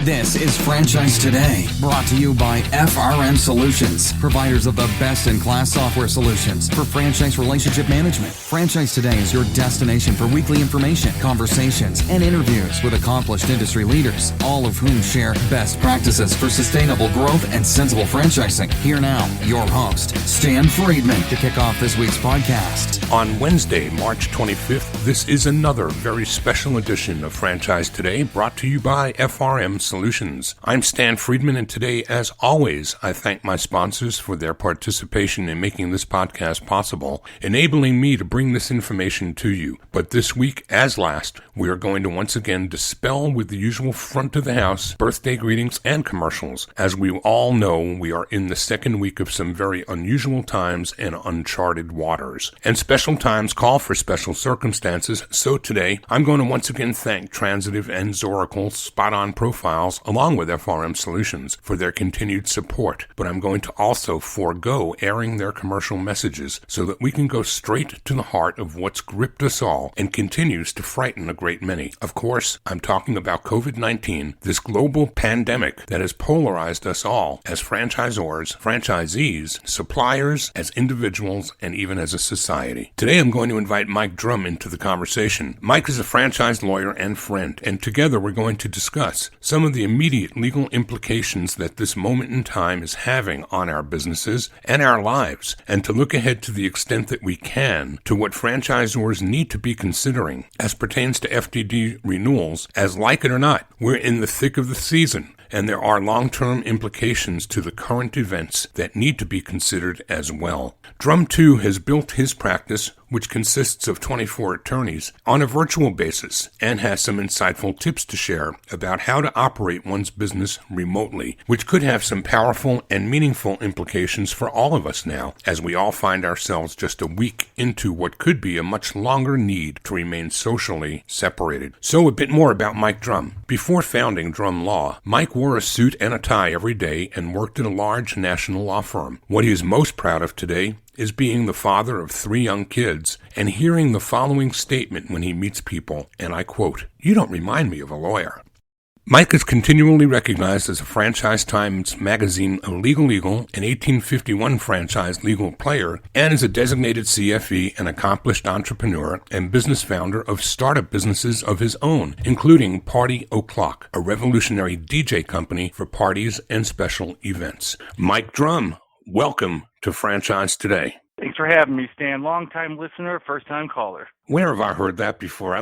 This is Franchise Today, brought to you by FRM Solutions, providers of the best-in-class software solutions for franchise relationship management. Franchise Today is your destination for weekly information, conversations, and interviews with accomplished industry leaders, all of whom share best practices for sustainable growth and sensible franchising. Here now, your host, Stan Friedman, to kick off this week's podcast. On Wednesday, March 25th, this is another very special edition of Franchise Today, brought to you by FRM Solutions. I'm Stan Friedman, and today, as always, I thank my sponsors for their participation in making this podcast possible, enabling me to bring this information to you. But this week, as last, we are going to once again dispel with the usual front of the house birthday greetings and commercials. As we all know, we are in the second week of some very unusual times and uncharted waters. And special times call for special circumstances, so today, I'm going to once again thank Transitive and Zoracle Spot On Profiles, along with FRM Solutions, for their continued support. But I'm going to also forego airing their commercial messages so that we can go straight to the heart of what's gripped us all and continues to frighten a great many. Of course, I'm talking about COVID-19, this global pandemic that has polarized us all as franchisors, franchisees, suppliers, as individuals, and even as a society. Today I'm going to invite Mike Drumm into the conversation. Mike is a franchise lawyer and friend, and together we're going to discuss some of the immediate legal implications that this moment in time is having on our businesses and our lives, and to look ahead to the extent that we can to what franchisors need to be considering as pertains to FDD renewals, as like it or not, we're in the thick of the season. And there are long-term implications to the current events that need to be considered as well. Drumm, too, has built his practice, which consists of 24 attorneys, on a virtual basis and has some insightful tips to share about how to operate one's business remotely, which could have some powerful and meaningful implications for all of us now, as we all find ourselves just a week into what could be a much longer need to remain socially separated. So a bit more about Mike Drumm. Before founding Drumm Law, Mike wore a suit and a tie every day and worked at a large national law firm. What he is most proud of today is being the father of 3 young kids and hearing the following statement when he meets people, and I quote, "You don't remind me of a lawyer." Mike is continually recognized as a Franchise Times Magazine Illegal and 1851 franchise legal player, and is a designated CFE, an accomplished entrepreneur and business founder of startup businesses of his own, including Party O'Clock, a revolutionary DJ company for parties and special events. Mike Drumm, welcome to Franchise Today. Thanks for having me, Stan. Long-time listener, first-time caller. Where have I heard that before?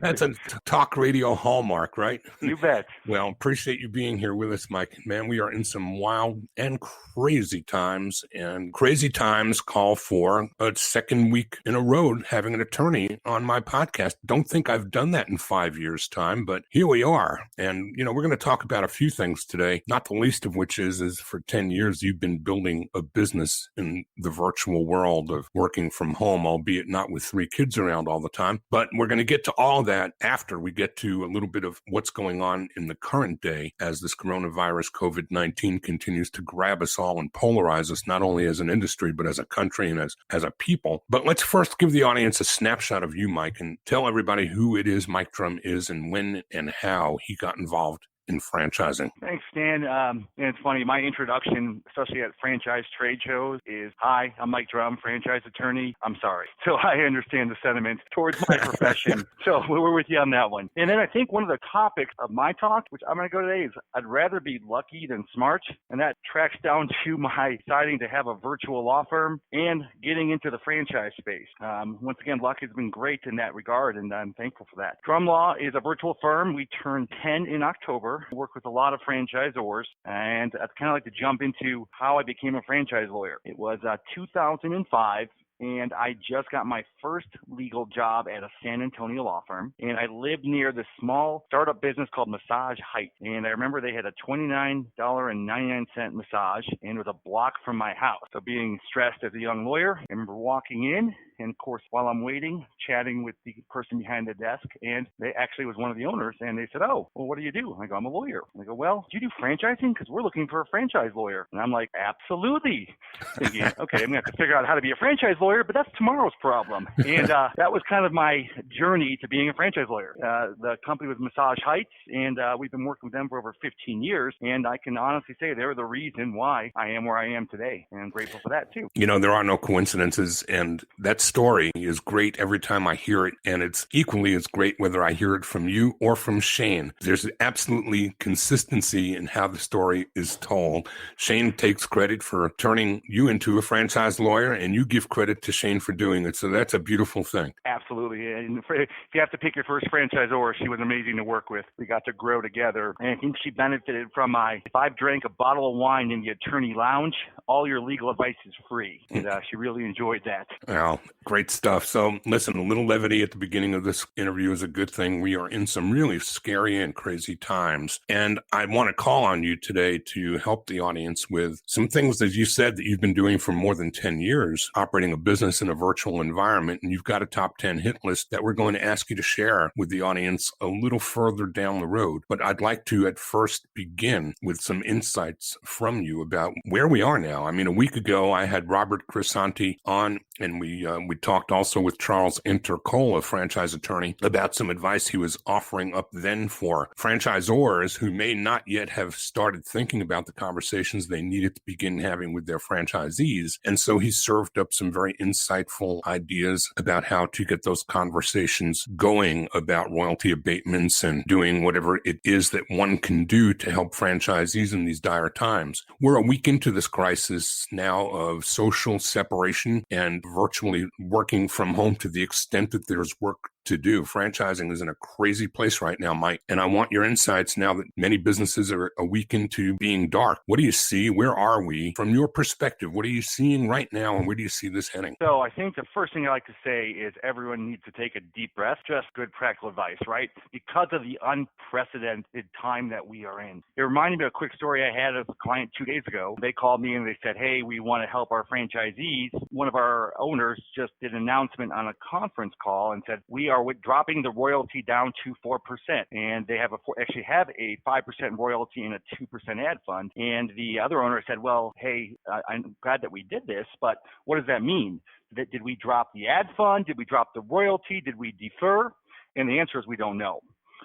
That's a talk radio hallmark, right? You bet. Well, appreciate you being here with us, Mike. Man, we are in some wild and crazy times, and crazy times call for a second week in a row having an attorney on my podcast. Don't think I've done that in 5 years' time, but here we are. And, we're going to talk about a few things today, not the least of which is for 10 years you've been building a business in the virtual world of working from home, albeit not with 3 kids around all the time. But we're going to get to all that after we get to a little bit of what's going on in the current day as this coronavirus COVID-19 continues to grab us all and polarize us, not only as an industry, but as a country and as a people. But let's first give the audience a snapshot of you, Mike, and tell everybody who it is Mike Drumm is and when and how he got involved in franchising. Thanks, Stan. And it's funny, my introduction, especially at franchise trade shows, is, "Hi, I'm Mike Drumm, franchise attorney." I'm sorry. So I understand the sentiment towards my profession. So we're with you on that one. And then I think one of the topics of my talk, which I'm going to go today, is I'd rather be lucky than smart. And that tracks down to my deciding to have a virtual law firm and getting into the franchise space. Once again, luck has been great in that regard, and I'm thankful for that. Drumm Law is a virtual firm. We turned 10 in October. Work with a lot of franchisors, and I'd kind of like to jump into how I became a franchise lawyer. It was 2005, and I just got my first legal job at a San Antonio law firm, and I lived near this small startup business called Massage Heights, and I remember they had a $29.99 massage, and it was a block from my house. So being stressed as a young lawyer, I remember walking in, And of course, while I'm waiting, chatting with the person behind the desk, and they actually was one of the owners, and they said, "Oh, well, what do you do?" I go, "I'm a lawyer." And they go, "Well, do you do franchising? Because we're looking for a franchise lawyer." And I'm like, "Absolutely." Thinking, okay, I'm going to have to figure out how to be a franchise lawyer, but that's tomorrow's problem. And that was kind of my journey to being a franchise lawyer. The company was Massage Heights, and we've been working with them for over 15 years. And I can honestly say they're the reason why I am where I am today. And I'm grateful for that, too. You know, there are no coincidences, and that story is great every time I hear it, and it's equally as great whether I hear it from you or from Shane. There's absolutely consistency in how the story is told. Shane takes credit for turning you into a franchise lawyer, and you give credit to Shane for doing it, so that's a beautiful thing. Absolutely. And if you have to pick your first franchisor, she was amazing to work with. We got to grow together, and I think she benefited from if I've drank a bottle of wine in the attorney lounge, all your legal advice is free. And she really enjoyed that. Well, great stuff. So listen, a little levity at the beginning of this interview is a good thing. We are in some really scary and crazy times. And I want to call on you today to help the audience with some things that you said that you've been doing for more than 10 years, operating a business in a virtual environment. And you've got a top 10 hit list that we're going to ask you to share with the audience a little further down the road. But I'd like to at first begin with some insights from you about where we are now. I mean, a week ago, I had Robert Crisanti on, and we talked also with Charles Intercole, a franchise attorney, about some advice he was offering up then for franchisors who may not yet have started thinking about the conversations they needed to begin having with their franchisees. And so he served up some very insightful ideas about how to get those conversations going about royalty abatements and doing whatever it is that one can do to help franchisees in these dire times. We're a week into this crisis now of social separation and virtually working from home to the extent that there's work to do. Franchising is in a crazy place right now, Mike. And I want your insights now that many businesses are a week into being dark. What do you see? Where are we? From your perspective, what are you seeing right now, and where do you see this heading? So I think the first thing I like to say is everyone needs to take a deep breath, just good practical advice, right? Because of the unprecedented time that we are in. It reminded me of a quick story I had of a client 2 days ago. They called me and they said, "Hey, we want to help our franchisees." One of our owners just did an announcement on a conference call and said, "We are dropping the royalty down to 4%. And they actually have a 5% royalty and a 2% ad fund. And the other owner said, "Well, hey, I'm glad that we did this, but what does that mean? Did we drop the ad fund? Did we drop the royalty? Did we defer?" And the answer is we don't know.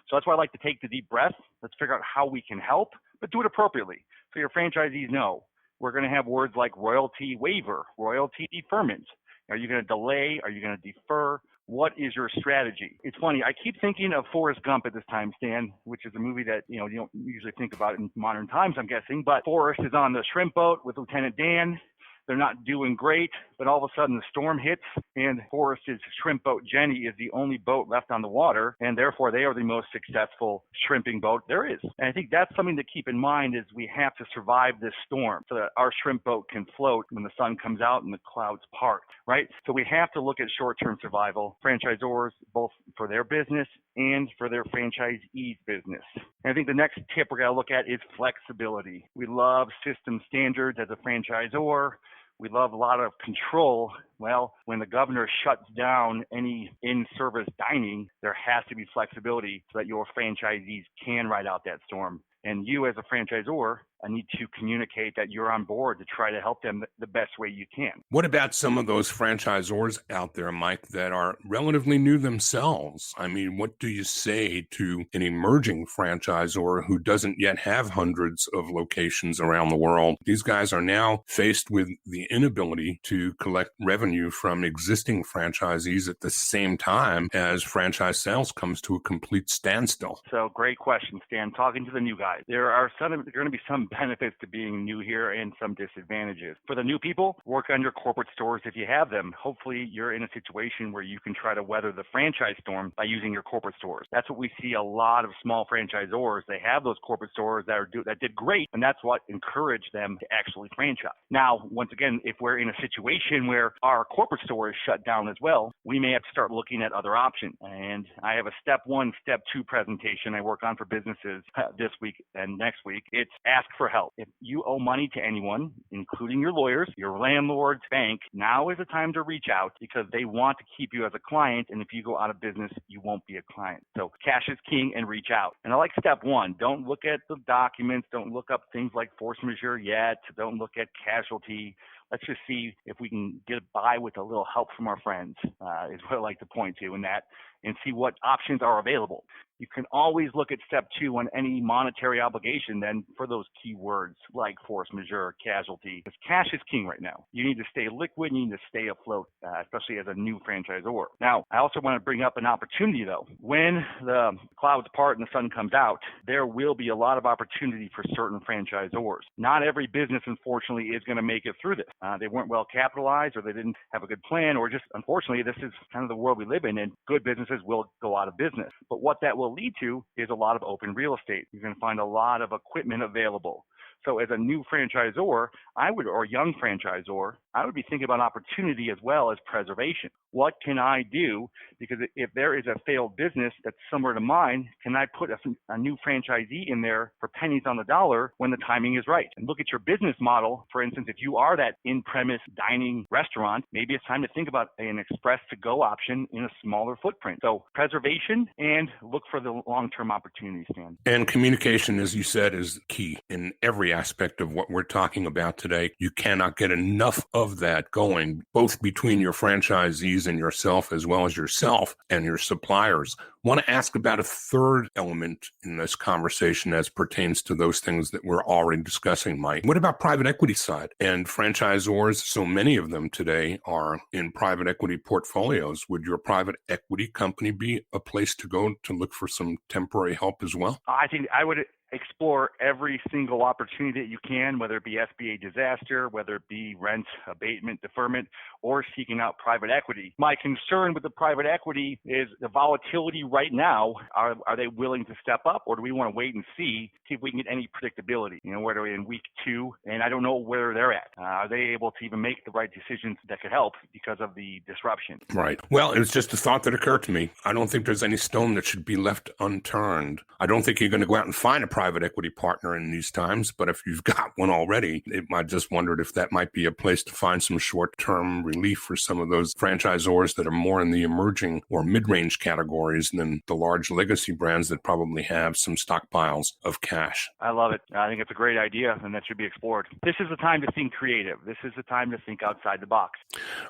So that's why I like to take the deep breath. Let's figure out how we can help, but do it appropriately. So your franchisees know we're going to have words like royalty waiver, royalty deferment. Are you going to delay? Are you going to defer? What is your strategy? It's funny. I keep thinking of Forrest Gump at this time, Stan, which is a movie that, you don't usually think about in modern times, I'm guessing. But Forrest is on the shrimp boat with Lieutenant Dan. They're not doing great, but all of a sudden the storm hits, and Forrest's shrimp boat, Jenny, is the only boat left on the water, and therefore they are the most successful shrimping boat there is. And I think that's something to keep in mind is we have to survive this storm so that our shrimp boat can float when the sun comes out and the clouds part, right? So we have to look at short-term survival, franchisors, both for their business and for their franchisees' business. And I think the next tip we're going to look at is flexibility. We love system standards as a franchisor. We love a lot of control. Well, when the governor shuts down any in-service dining, there has to be flexibility so that your franchisees can ride out that storm. And you as a franchisor need to communicate that you're on board to try to help them the best way you can. What about some of those franchisors out there, Mike, that are relatively new themselves? I mean, what do you say to an emerging franchisor who doesn't yet have hundreds of locations around the world? These guys are now faced with the inability to collect revenue from existing franchisees at the same time as franchise sales comes to a complete standstill. So great question, Stan. Talking to the new guys, there are going to be some benefits to being new here and some disadvantages. For the new people, work on your corporate stores if you have them. Hopefully you're in a situation where you can try to weather the franchise storm by using your corporate stores. That's what we see a lot of small franchisors. They have those corporate stores that did great, and that's what encouraged them to actually franchise. Now, once again, if we're in a situation where our corporate store is shut down as well, we may have to start looking at other options. And I have a step 1, step 2 presentation I work on for businesses this week and next week, it's ask for help. If you owe money to anyone, including your lawyers, your landlord's bank, now is the time to reach out because they want to keep you as a client. And if you go out of business, you won't be a client. So cash is king and reach out. And I like step one. Don't look at the documents. Don't look up things like force majeure yet. Don't look at casualty. Let's just see if we can get by with a little help from our friends, is what I like to point to in that, and see what options are available. You can always look at step two on any monetary obligation then for those key words like force majeure, casualty, because cash is king right now. You need to stay liquid, you need to stay afloat, especially as a new franchisor. Now, I also want to bring up an opportunity though. When the clouds part and the sun comes out, there will be a lot of opportunity for certain franchisors. Not every business, unfortunately, is going to make it through this. They weren't well capitalized, or they didn't have a good plan, or just, unfortunately, this is kind of the world we live in, and good businesses will go out of business. But what that will lead to is a lot of open real estate. You're going to find a lot of equipment available. So as a new franchisor, or young franchisor, I would be thinking about opportunity as well as preservation. What can I do? Because if there is a failed business that's similar to mine, can I put a new franchisee in there for pennies on the dollar when the timing is right? And look at your business model. For instance, if you are that in-premise dining restaurant, maybe it's time to think about an express-to-go option in a smaller footprint. So preservation and look for the long-term opportunities, Stan. And communication, as you said, is key in every aspect of what we're talking about today. You cannot get enough of that going, both between your franchisees and yourself, as well as yourself and your suppliers. I want to ask about a third element in this conversation as pertains to those things that we're already discussing, Mike. What about private equity side? And franchisors, so many of them today are in private equity portfolios. Would your private equity company be a place to go to look for some temporary help as well? I think I would explore every single opportunity that you can, whether it be SBA disaster, whether it be rent abatement, deferment, or seeking out private equity. My concern with the private equity is the volatility right now. Are they willing to step up, or do we want to wait and see if we can get any predictability? Where are we in week 2? And I don't know where they're at. Are they able to even make the right decisions that could help because of the disruption? Right. Well, it's just a thought that occurred to me. I don't think there's any stone that should be left unturned. I don't think you're going to go out and find a private equity partner in these times, but if you've got one already, I just wondered if that might be a place to find some short-term relief for some of those franchisors that are more in the emerging or mid-range categories than the large legacy brands that probably have some stockpiles of cash. I love it. I think it's a great idea, and that should be explored. This is the time to think creative. This is the time to think outside the box.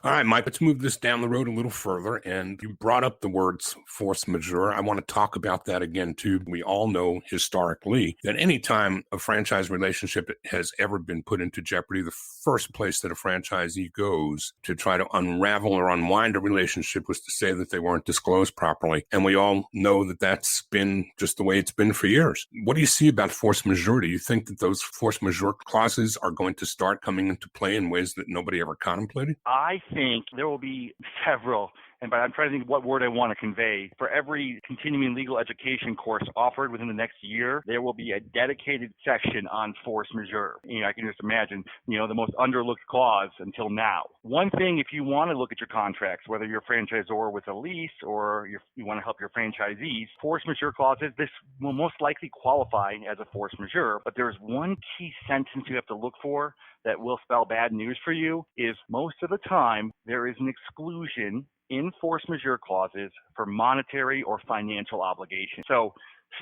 All right, Mike, let's move this down the road a little further. And you brought up the words force majeure. I want to talk about that again, too. We all know historically that any time a franchise relationship has ever been put into jeopardy, the first place that a franchisee goes to try to unravel or unwind a relationship was to say that they weren't disclosed properly. And we all know that that's been just the way it's been for years. What do you see about force majeure? Do you think that those force majeure clauses are going to start coming into play in ways that nobody ever contemplated? I think there will be several. But I'm trying to think what word I want to convey. For every continuing legal education course offered within the next year, there will be a dedicated section on force majeure. I can just imagine, the most underlooked clause until now. One thing, if you want to look at your contracts, whether you're a franchisor with a lease or you want to help your franchisees, force majeure clauses, this will most likely qualify as a force majeure. But there's one key sentence you have to look for that will spell bad news for you, is most of the time there is an exclusion in force majeure clauses for monetary or financial obligation. So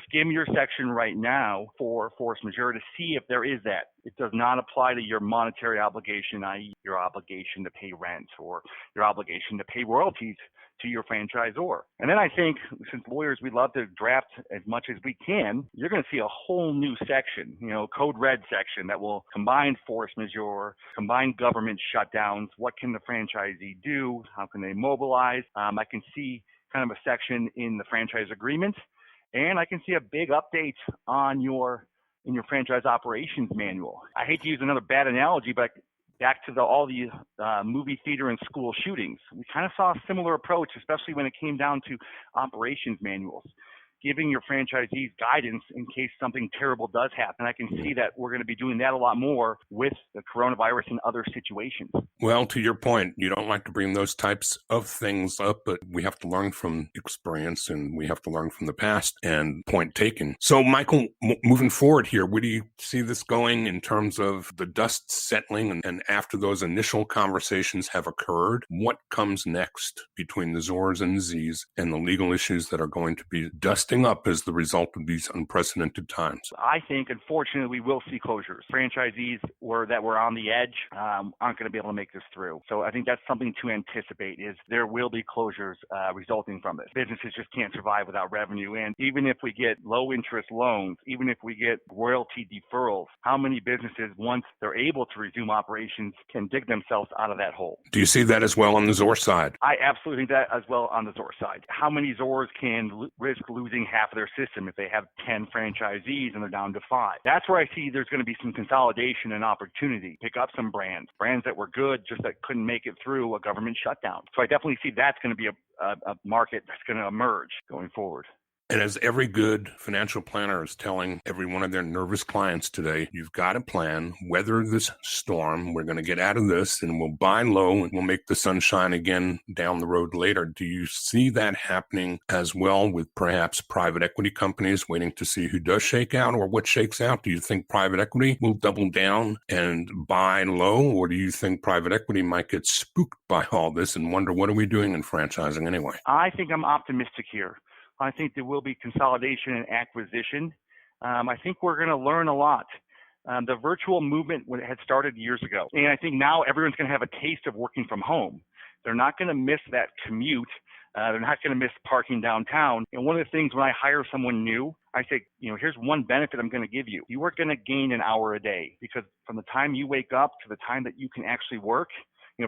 skim your section right now for force majeure to see if there is that. It does not apply to your monetary obligation, i.e. your obligation to pay rent or your obligation to pay royalties to your franchisor. And then I think, since lawyers, we love to draft as much as we can, you're going to see a whole new section, code red section that will combine force majeure, combine government shutdowns. What can the franchisee do? How can they mobilize? I can see kind of a section in the franchise agreement, and I can see a big update in your franchise operations manual. I hate to use another bad analogy, but back to all the movie theater and school shootings, we kind of saw a similar approach, especially when it came down to operations manuals. giving your franchisees guidance in case something terrible does happen. I can see that we're going to be doing that a lot more with the coronavirus and other situations. Well, to your point, you don't like to bring those types of things up, but we have to learn from experience and we have to learn from the past, and point taken. So, Michael, moving forward here, where do you see this going in terms of the dust settling and after those initial conversations have occurred? What comes next between the Zors and the Zs and the legal issues that are going to be dusting up as the result of these unprecedented times? I think, unfortunately, we will see closures. Franchisees that were on the edge aren't going to be able to make this through. So I think that's something to anticipate, is there will be closures resulting from this. Businesses just can't survive without revenue. And even if we get low interest loans, even if we get royalty deferrals, how many businesses, once they're able to resume operations, can dig themselves out of that hole? Do you see that as well on the Zor side? I absolutely think that as well on the Zor side. How many Zors can risk losing half of their system if they have 10 franchisees and they're down to 5? That's where I see there's going to be some consolidation and opportunity. Pick up some brands that were good, just that couldn't make it through a government shutdown. So I definitely see that's going to be a market that's going to emerge going forward. And as every good financial planner is telling every one of their nervous clients today, you've got a plan, weather this storm. We're going to get out of this and we'll buy low and we'll make the sun shine again down the road later. Do you see that happening as well with perhaps private equity companies waiting to see who does shake out or what shakes out? Do you think private equity will double down and buy low, or do you think private equity might get spooked by all this and wonder, what are we doing in franchising anyway? I think I'm optimistic here. I think there will be consolidation and acquisition. I think we're going to learn a lot. The virtual movement had started years ago, and I think now everyone's going to have a taste of working from home. They're not going to miss that commute. They're not going to miss parking downtown. And one of the things when I hire someone new, I say, here's one benefit I'm going to give you. You are going to gain an hour a day, because from the time you wake up to the time that you can actually work,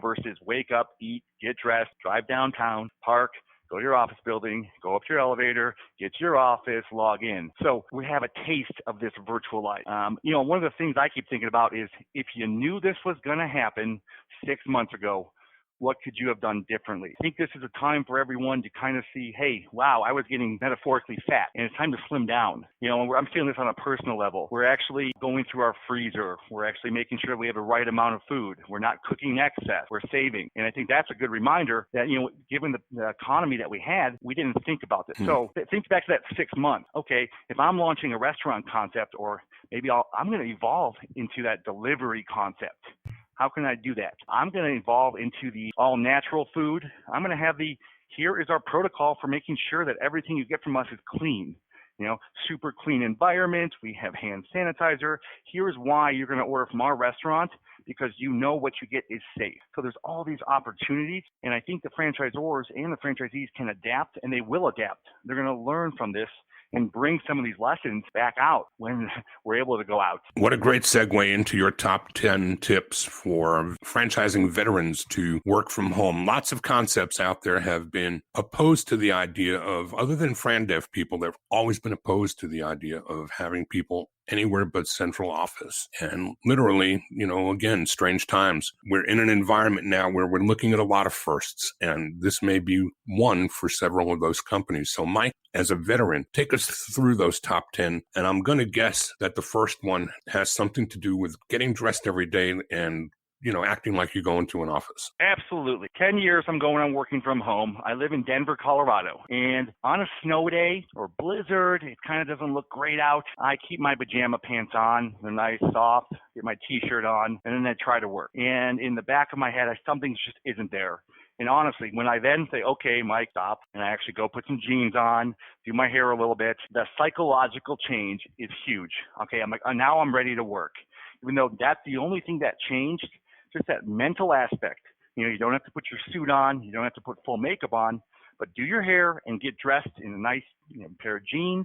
versus wake up, eat, get dressed, drive downtown, park, go to your office building, go up to your elevator, get to your office, log in. So we have a taste of this virtual life. One of the things I keep thinking about is, if you knew this was going to happen 6 months ago, what could you have done differently? I think this is a time for everyone to kind of see, hey, wow, I was getting metaphorically fat, and it's time to slim down. I'm feeling this on a personal level. We're actually going through our freezer. We're actually making sure we have the right amount of food. We're not cooking excess. We're saving. And I think that's a good reminder that, given the economy that we had, we didn't think about this. So think back to that 6 months. Okay, if I'm launching a restaurant concept, or maybe I'm going to evolve into that delivery concept. How can I do that? I'm going to evolve into the all-natural food. I'm going to have here is our protocol for making sure that everything you get from us is clean. Super clean environment. We have hand sanitizer. Here's why you're going to order from our restaurant, because what you get is safe. So there's all these opportunities, and I think the franchisors and the franchisees can adapt, and they will adapt. They're going to learn from this and bring some of these lessons back out when we're able to go out. What a great segue into your top 10 tips for franchising veterans to work from home. Lots of concepts out there have been opposed to the idea of, other than FranDev people, they've always been opposed to the idea of having people anywhere but central office. And literally, again, strange times. We're in an environment now where we're looking at a lot of firsts, and this may be one for several of those companies. So Mike, as a veteran, take us through those top 10. And I'm going to guess that the first one has something to do with getting dressed every day and acting like you go into an office. Absolutely. 10 years I'm going on working from home. I live in Denver, Colorado. And on a snow day or blizzard, it kind of doesn't look great out. I keep my pajama pants on. They're nice, soft. Get my t-shirt on, and then I try to work. And in the back of my head, something just isn't there. And honestly, when I then say, okay, Mike, stop, and I actually go put some jeans on, do my hair a little bit, the psychological change is huge. Okay, I'm like, now I'm ready to work. Even though that's the only thing that changed, just that mental aspect. You don't have to put your suit on. You don't have to put full makeup on, but do your hair and get dressed in a nice pair of jeans.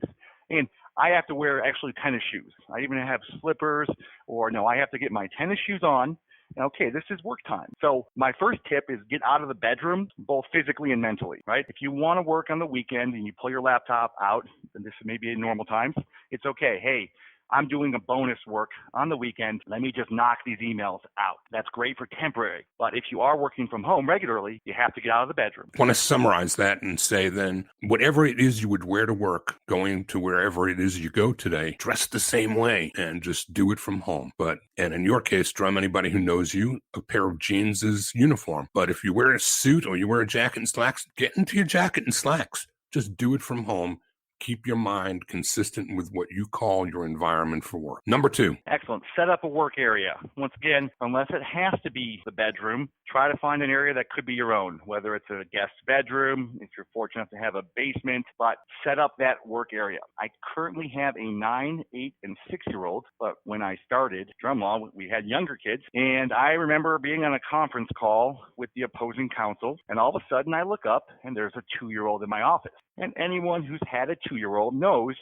And I have to wear actually tennis shoes. I even have slippers, I have to get my tennis shoes on. Okay, this is work time. So my first tip is get out of the bedroom, both physically and mentally, right? If you want to work on the weekend and you pull your laptop out, and this may be in normal times, it's okay. Hey, I'm doing a bonus work on the weekend. Let me just knock these emails out. That's great for temporary. But if you are working from home regularly, you have to get out of the bedroom. I want to summarize that and say then, whatever it is you would wear to work, going to wherever it is you go today, dress the same way and just do it from home. And in your case, Drumm, anybody who knows you, a pair of jeans is uniform. But if you wear a suit or you wear a jacket and slacks, get into your jacket and slacks. Just do it from home. Keep your mind consistent with what you call your environment for work. Number 2. Excellent. Set up a work area. Once again, unless it has to be the bedroom, try to find an area that could be your own, whether it's a guest bedroom, if you're fortunate enough to have a basement, but set up that work area. I currently have a 9, 8, and 6-year-old, but when I started Drumm Law, we had younger kids, and I remember being on a conference call with the opposing counsel, and all of a sudden I look up, and there's a 2-year-old in my office. And anyone who's had a 2-year-old knows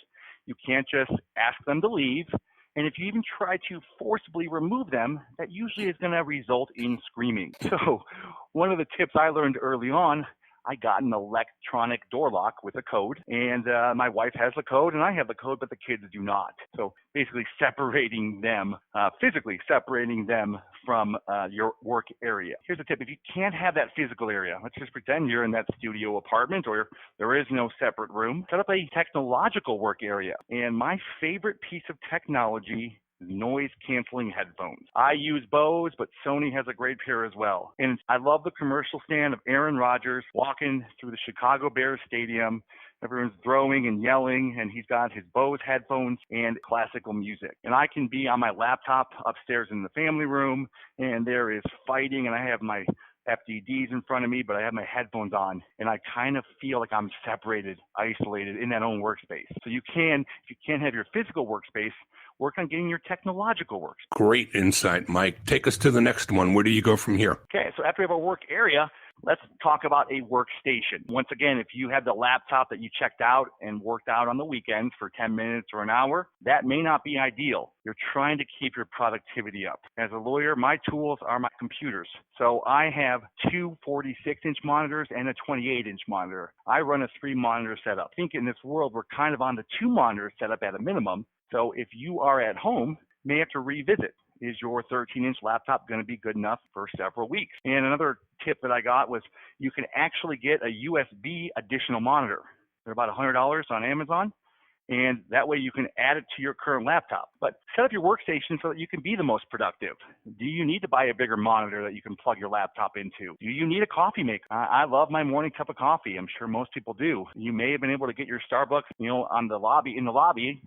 you can't just ask them to leave. And if you even try to forcibly remove them, that usually is going to result in screaming. So one of the tips I learned early on, I got an electronic door lock with a code, and my wife has the code and I have the code, but the kids do not. So basically separating them, physically separating them from your work area. Here's a tip. If you can't have that physical area, let's just pretend you're in that studio apartment or there is no separate room, set up a technological work area. And my favorite piece of technology, noise canceling headphones. I use Bose, but Sony has a great pair as well. And I love the commercial stand of Aaron Rodgers walking through the Chicago Bears stadium. Everyone's throwing and yelling, and he's got his Bose headphones and classical music. And I can be on my laptop upstairs in the family room, and there is fighting, and I have my FDDs in front of me, but I have my headphones on, and I kind of feel like I'm separated, isolated in that own workspace. So if you can't have your physical workspace, work on getting your technological workspace. Great insight, Mike. Take us to the next one. Where do you go from here? Okay, so after we have a work area, let's talk about a workstation. Once again, if you have the laptop that you checked out and worked out on the weekends for 10 minutes or an hour, that may not be ideal. You're trying to keep your productivity up. As a lawyer, my tools are my computers. So I have two 46-inch monitors and a 28-inch monitor. I run a 3-monitor setup. I think in this world, we're kind of on the 2-monitor setup at a minimum. So if you are at home, you may have to revisit. Is your 13-inch laptop going to be good enough for several weeks? And another tip that I got was you can actually get a USB additional monitor. They're about $100 on Amazon. And that way you can add it to your current laptop. But set up your workstation so that you can be the most productive. Do you need to buy a bigger monitor that you can plug your laptop into? Do you need a coffee maker? I love my morning cup of coffee. I'm sure most people do. You may have been able to get your Starbucks, in the lobby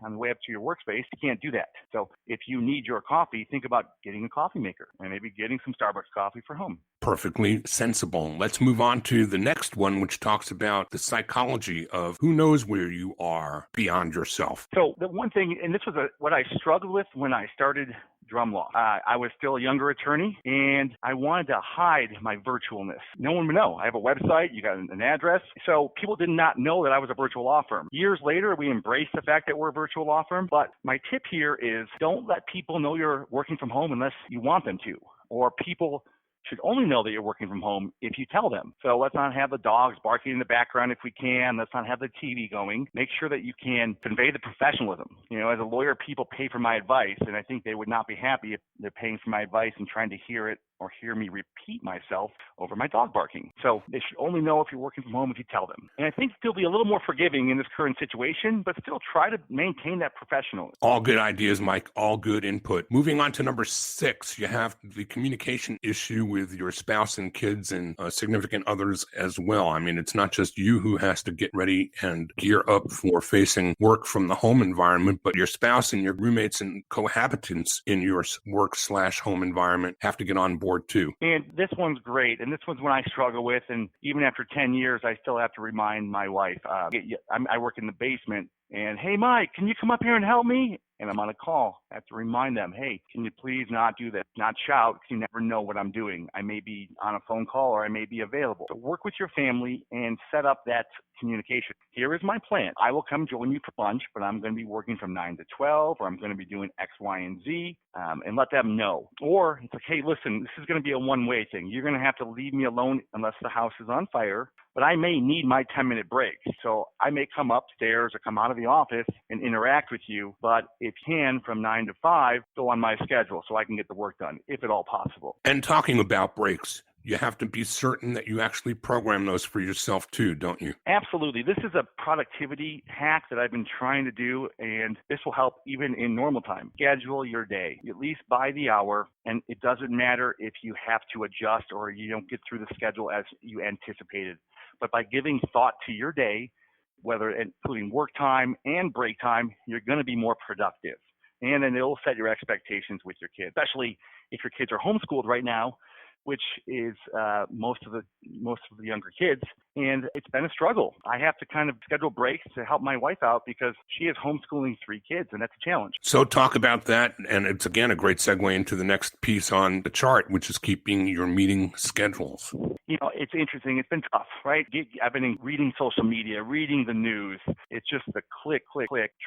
on the way up to your workspace. You can't do that. So if you need your coffee, think about getting a coffee maker and maybe getting some Starbucks coffee for home. Perfectly sensible. Let's move on to the next one, which talks about the psychology of who knows where you are beyond yourself. So the one thing, and this was what I struggled with when I started Drumm Law. I was still a younger attorney, and I wanted to hide my virtualness. No one would know. I have a website. You got an address. So people did not know that I was a virtual law firm. Years later, we embraced the fact that we're a virtual law firm. But my tip here is don't let people know you're working from home unless you want them to, or people should only know that you're working from home if you tell them. So let's not have the dogs barking in the background if we can. Let's not have the TV going. Make sure that you can convey the professionalism. As a lawyer, people pay for my advice, and I think they would not be happy if they're paying for my advice and trying to hear it or hear me repeat myself over my dog barking. So they should only know if you're working from home if you tell them. And I think still be a little more forgiving in this current situation, but still try to maintain that professionalism. All good ideas, Mike. All good input. Moving on to number 6, you have the communication issue with your spouse and kids and significant others as well. I mean, it's not just you who has to get ready and gear up for facing work from the home environment, but your spouse and your roommates and cohabitants in your work/home environment have to get on board too. And this one's great. And this one's one I struggle with. And even after 10 years, I still have to remind my wife. I work in the basement. And, hey, Mike, can you come up here and help me? And I'm on a call. I have to remind them, hey, can you please not do that? Not shout, because you never know what I'm doing. I may be on a phone call or I may be available. So work with your family and set up that communication. Here is my plan. I will come join you for lunch, but I'm going to be working from 9 to 12, or I'm going to be doing X, Y, and Z, and let them know. Or it's like, hey, listen, this is going to be a one-way thing. You're going to have to leave me alone unless the house is on fire. but I may need my 10-minute break. So I may come upstairs or come out of the office and interact with you, but if you can, from 9 to 5, go on my schedule so I can get the work done, if at all possible. And talking about breaks, you have to be certain that you actually program those for yourself too, don't you? Absolutely. This is a productivity hack that I've been trying to do, and this will help even in normal time. Schedule your day, at least by the hour, and it doesn't matter if you have to adjust or you don't get through the schedule as you anticipated. But by giving thought to your day, whether including work time and break time, you're going to be more productive. And then it'll set your expectations with your kids, especially if your kids are homeschooled right now, which is most of the younger kids, and it's been a struggle. I have to kind of schedule breaks to help my wife out because she is homeschooling 3 kids, and that's a challenge. So talk about that, and it's again a great segue into the next piece on the chart, which is keeping your meeting schedules. You know, it's interesting. It's been tough, right? I've been reading social media, reading the news. It's just the click.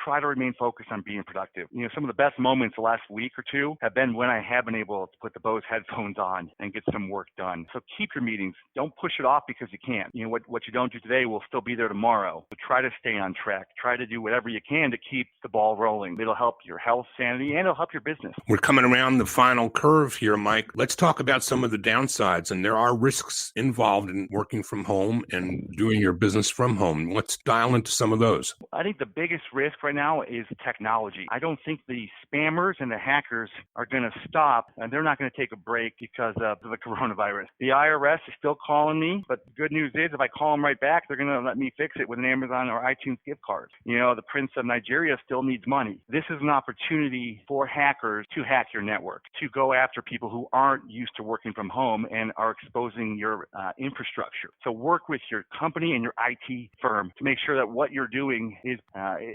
Try to remain focused on being productive. You know, some of the best moments the last week or two have been when I have been able to put the Bose headphones on and get some work done. So keep your meetings. Don't push it off because you can't. You know, what you don't do today will still be there tomorrow. But try to stay on track. Try to do whatever you can to keep the ball rolling. It'll help your health, sanity, and it'll help your business. We're coming around the final curve here, Mike. Let's talk about some of the downsides, and there are risks involved in working from home and doing your business from home. Let's dial into some of those. I think the biggest risk right now is technology. I don't think the spammers and the hackers are going to stop, and they're not going to take a break because of the coronavirus. The IRS is still calling me, but the good news is if I call them right back, they're going to let me fix it with an Amazon or iTunes gift card. You know, the Prince of Nigeria still needs money. This is an opportunity for hackers to hack your network, to go after people who aren't used to working from home and are exposing your infrastructure. So work with your company and your IT firm to make sure that what you're doing is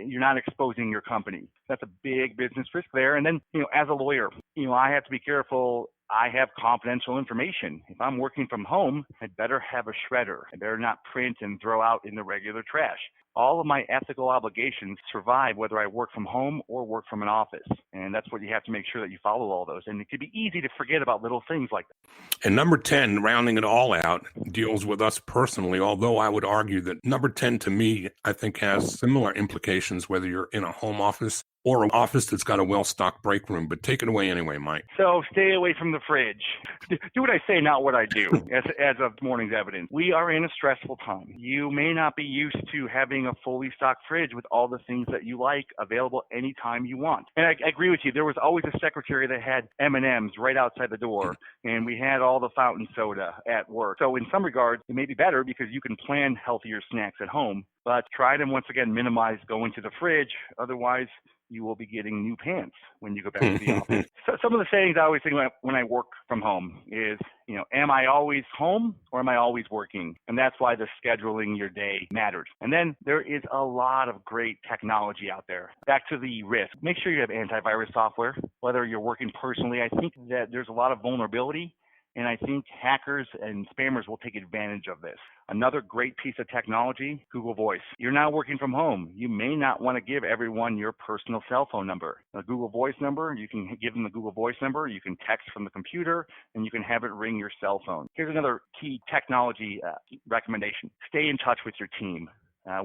you're not exposing your company. That's a big business risk there. And then, you know, as a lawyer, you know, I have to be careful. I have confidential information. If I'm working from home, I'd better have a shredder. I better not print and throw out in the regular trash. All of my ethical obligations survive whether I work from home or work from an office. And that's what you have to make sure that you follow all those. And it could be easy to forget about little things like that. And number 10, rounding it all out, deals with us personally, although I would argue that number 10 to me, I think has similar implications whether you're in a home office or an office that's got a well-stocked break room. But take it away anyway, Mike. So stay away from the fridge. Do what I say, not what I do, as of morning's evidence. We are in a stressful time. You may not be used to having a fully stocked fridge with all the things that you like available anytime you want. And I agree with you. There was always a secretary that had M&Ms right outside the door, and we had all the fountain soda at work. So in some regards, it may be better because you can plan healthier snacks at home, but try to, once again, minimize going to the fridge. Otherwise, you will be getting new pants when you go back to the office. So some of the sayings I always think when I work from home is, you know, am I always home or am I always working? And that's why the scheduling your day matters. And then there is a lot of great technology out there. Back to the risk. Make sure you have antivirus software, whether you're working personally. I think that there's a lot of vulnerability, and I think hackers and spammers will take advantage of this. Another great piece of technology, Google Voice. You're now working from home. You may not want to give everyone your personal cell phone number. A Google Voice number, you can give them the Google Voice number, you can text from the computer, and you can have it ring your cell phone. Here's another key technology recommendation. Stay in touch with your team.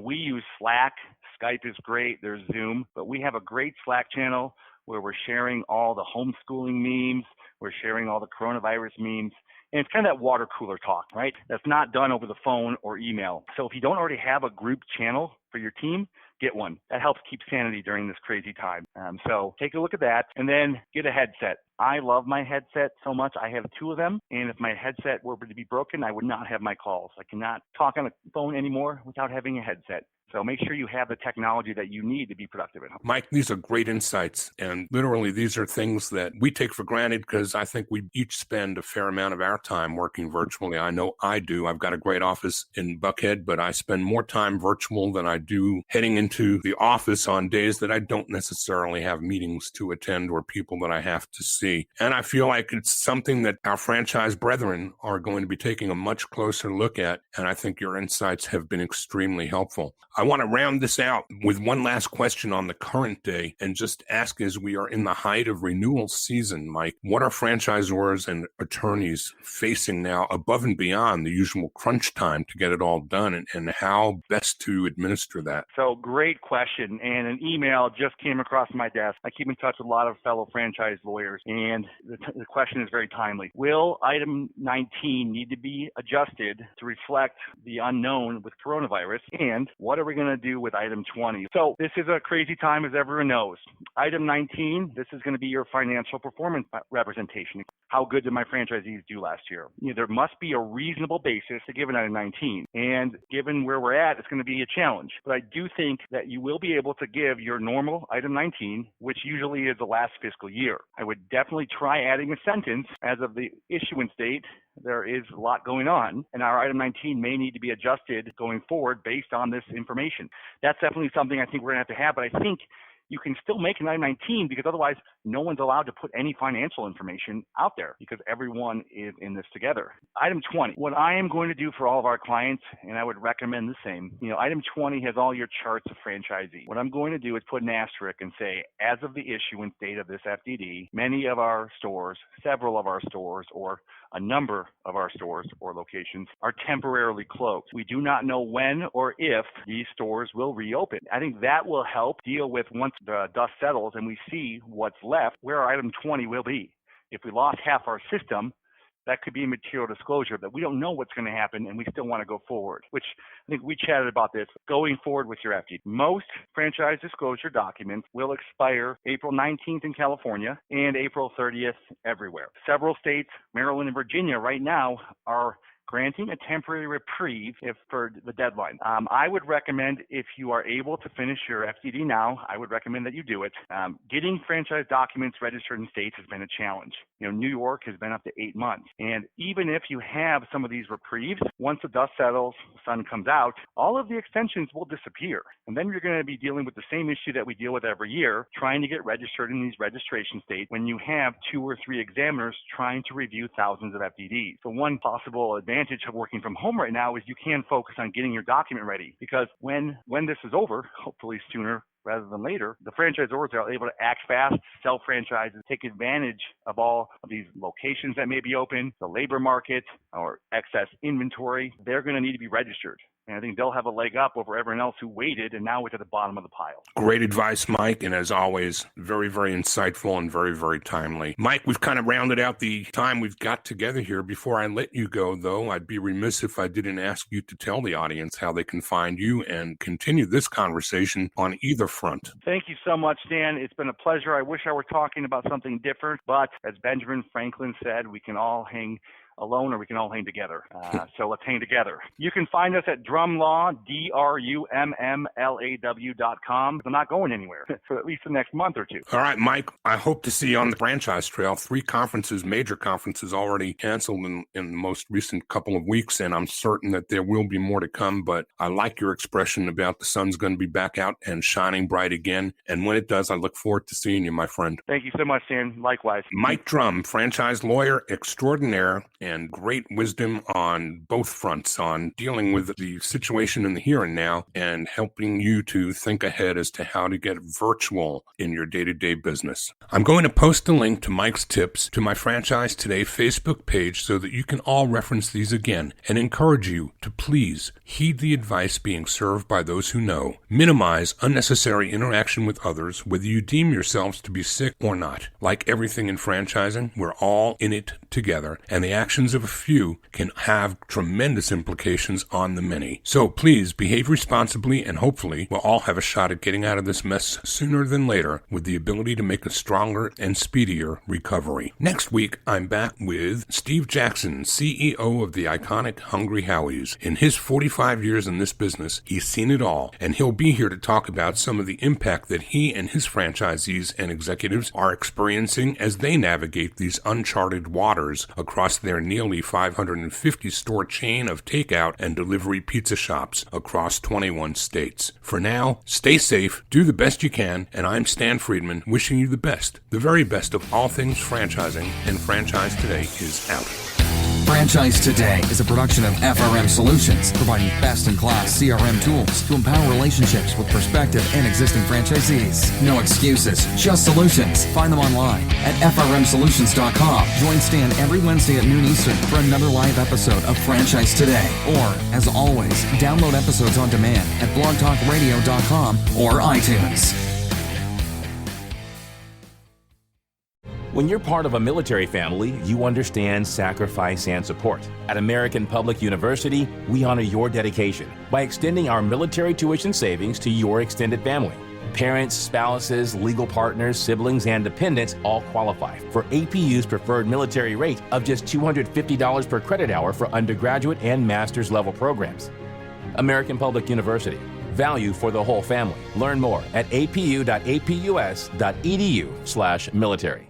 We use Slack. Skype is great. There's Zoom. But we have a great Slack channel where we're sharing all the homeschooling memes. We're sharing all the coronavirus memes. And it's kind of that water cooler talk, right? That's not done over the phone or email. So if you don't already have a group channel for your team, get one. That helps keep sanity during this crazy time. So take a look at that and then get a headset. I love my headset so much. I have 2 of them. And if my headset were to be broken, I would not have my calls. I cannot talk on the phone anymore without having a headset. So make sure you have the technology that you need to be productive at home. Mike, these are great insights. And literally, these are things that we take for granted because I think we each spend a fair amount of our time working virtually. I know I do. I've got a great office in Buckhead, but I spend more time virtual than I do heading into the office on days that I don't necessarily necessarily have meetings to attend or people that I have to see. And I feel like it's something that our franchise brethren are going to be taking a much closer look at. And I think your insights have been extremely helpful. I want to round this out with one last question on the current day and just ask, as we are in the height of renewal season, Mike, what are franchisors and attorneys facing now above and beyond the usual crunch time to get it all done, and how best to administer that? So great question. And an email just came across my desk. I keep in touch with a lot of fellow franchise lawyers, and the question is very timely. Will item 19 need to be adjusted to reflect the unknown with coronavirus? And what are we going to do with item 20? So this is a crazy time, as everyone knows. Item 19, this is going to be your financial performance representation. How good did my franchisees do last year? There must be a reasonable basis to give an item 19. And given where we're at, it's going to be a challenge. But I do think that you will be able to give your normal item 19, which usually is the last fiscal year. I would definitely try adding a sentence as of the issuance date. There is a lot going on, and our item 19 may need to be adjusted going forward based on this information. That's definitely something I think we're going to have, but I think you can still make an item 19 because otherwise no one's allowed to put any financial information out there because everyone is in this together. Item 20, what I am going to do for all of our clients, and I would recommend the same, item 20 has all your charts of franchisee. What I'm going to do is put an asterisk and say, as of the issuance date of this FDD, many of our stores, several of our stores, or a number of our stores or locations are temporarily closed. We do not know when or if these stores will reopen. I think that will help deal with, once the dust settles and we see what's left, where our item 20 will be. If we lost half our system, that could be a material disclosure, but we don't know what's going to happen and we still want to go forward, which I think we chatted about this, going forward with your FD. Most franchise disclosure documents will expire April 19th in California and April 30th everywhere. Several states, Maryland and Virginia right now, are granting a temporary reprieve for the deadline. I would recommend, if you are able to finish your FDD now, I would recommend that you do it. Getting franchise documents registered in states has been a challenge. New York has been up to 8 months. And even if you have some of these reprieves, once the dust settles, the sun comes out, all of the extensions will disappear. And then you're going to be dealing with the same issue that we deal with every year, trying to get registered in these registration states when you have 2 or 3 examiners trying to review thousands of FDDs. So one possible advantage of working from home right now is you can focus on getting your document ready, because when this is over, hopefully sooner rather than later, the franchisors are able to act fast, sell franchises, take advantage of all of these locations that may be open, the labor market, or excess inventory. They're going to need to be registered. And I think they'll have a leg up over everyone else who waited and now we're at the bottom of the pile. Great advice, Mike, and as always, very, very insightful and very, very timely. Mike, we've kind of rounded out the time we've got together here. Before I let you go, though, I'd be remiss if I didn't ask you to tell the audience how they can find you and continue this conversation on either front. Thank you so much, Dan. It's been a pleasure. I wish I were talking about something different, but as Benjamin Franklin said, we can all hang alone or we can all hang together. So let's hang together. You can find us at Drumm Law, DRUMMLAW.com. I'm not going anywhere for at least the next month or two. All right, Mike, I hope to see you on the franchise trail. 3 conferences, major conferences already canceled in the most recent couple of weeks, and I'm certain that there will be more to come, but I like your expression about the sun's going to be back out and shining bright again. And when it does, I look forward to seeing you, my friend. Thank you so much, Dan. Likewise. Mike Drumm, franchise lawyer extraordinaire, and great wisdom on both fronts on dealing with the situation in the here and now and helping you to think ahead as to how to get virtual in your day-to-day business. I'm going to post a link to Mike's tips to my Franchise Today Facebook page so that you can all reference these again and encourage you to please heed the advice being served by those who know. Minimize unnecessary interaction with others, whether you deem yourselves to be sick or not. Like everything in franchising, we're all in it together, and the actions of a few can have tremendous implications on the many. So please behave responsibly, and hopefully we'll all have a shot at getting out of this mess sooner than later with the ability to make a stronger and speedier recovery. Next week, I'm back with Steve Jackson, CEO of the iconic Hungry Howie's. In his 45 years in this business, he's seen it all, and he'll be here to talk about some of the impact that he and his franchisees and executives are experiencing as they navigate these uncharted waters across their nearly 550 store chain of takeout and delivery pizza shops across 21 states. For now, stay safe, do the best you can, and I'm Stan Friedman wishing you the best, the very best of all things franchising, and Franchise Today is out. Franchise Today is a production of FRM Solutions, providing best-in-class CRM tools to empower relationships with prospective and existing franchisees. No excuses, just solutions. Find them online at frmsolutions.com. Join Stan every Wednesday at noon Eastern for another live episode of Franchise Today. Or, as always, download episodes on demand at blogtalkradio.com or iTunes. When you're part of a military family, you understand sacrifice and support. At American Public University, we honor your dedication by extending our military tuition savings to your extended family. Parents, spouses, legal partners, siblings, and dependents all qualify for APU's preferred military rate of just $250 per credit hour for undergraduate and master's level programs. American Public University. Value for the whole family. Learn more at apu.apus.edu/military.